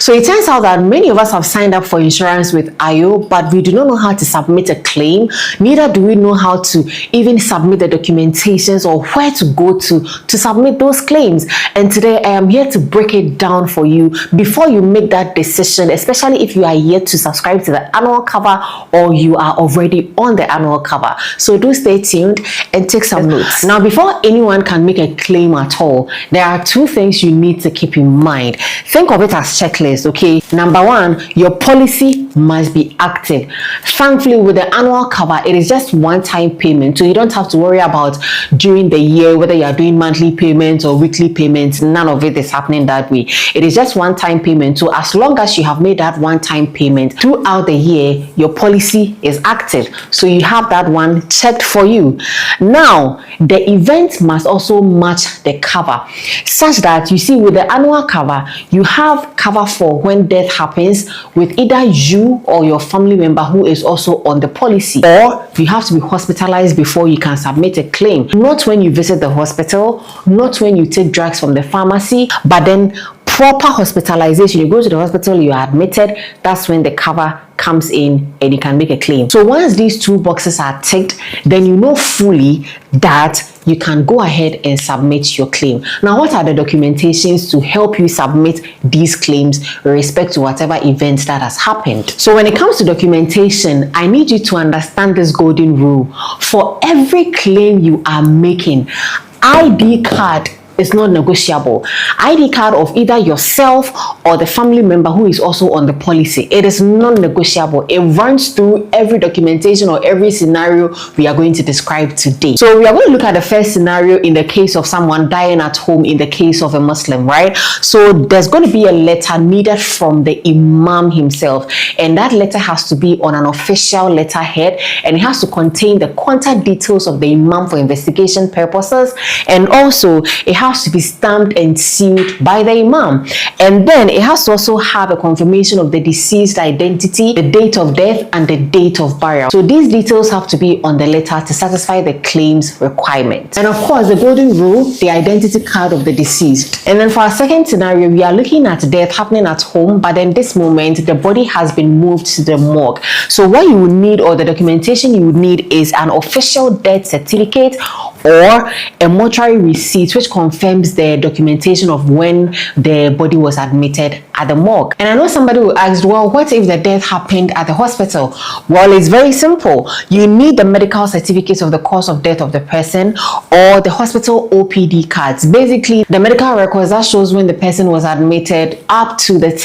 So it turns out that many of us have signed up for insurance with Ayo, but we do not know how to submit a claim. Neither do we know how to even submit the documentations or where to go to submit those claims. And today I am here to break it down for you before you make that decision, especially if you are yet to subscribe to the annual cover or you are already on the annual cover. So do stay tuned and take some notes. Now, before anyone can make a claim at all, there are two things you need to keep in mind. Think of it as checklist, okay? Number one, your policy must be active. Thankfully, with the annual cover, it is just one-time payment, so you don't have to worry about during the year whether you are doing monthly payments or weekly payments. None of it is happening that way. It is just one-time payment. So as long as you have made that one-time payment throughout the year, your policy is active. So you have that one checked for you. Now, the event must also match the cover, such that you see with the annual cover, you have cover for when death happens with either you or your family member who is also on the policy, or you have to be hospitalized before you can submit a claim. Not when you visit the hospital, not when you take drugs from the pharmacy, but then proper hospitalization. You go to the hospital, you are admitted, that's when the cover comes in and you can make a claim. So once these two boxes are ticked, then you know fully that you can go ahead and submit your claim. Now, what are the documentations to help you submit these claims with respect to whatever event that has happened? So when it comes to documentation, I need you to understand this golden rule. For every claim you are making, ID card is not negotiable. ID card of either yourself or the family member who is also on the policy, it is non-negotiable. It runs through every documentation or every scenario we are going to describe today. So we are going to look at the first scenario in the case of someone dying at home in the case of a Muslim, right? So there's going to be a letter needed from the Imam himself, and that letter has to be on an official letterhead, and it has to contain the contact details of the Imam for investigation purposes, and also it has to be stamped and sealed by the Imam. And then it has to also have a confirmation of the deceased identity, the date of death, and the date of burial. So these details have to be on the letter to satisfy the claims requirement. And of course, the golden rule, the identity card of the deceased. And then for our second scenario, we are looking at death happening at home, but in this moment, the body has been moved to the morgue. So what you would need, or the documentation you would need, is an official death certificate or a mortuary receipt which confirms the documentation of when the body was admitted at the morgue. And I know somebody will ask, well, what if the death happened at the hospital? Well, it's very simple. You need the medical certificates of the cause of death of the person or the hospital OPD cards. Basically, the medical records that shows when the person was admitted up to the time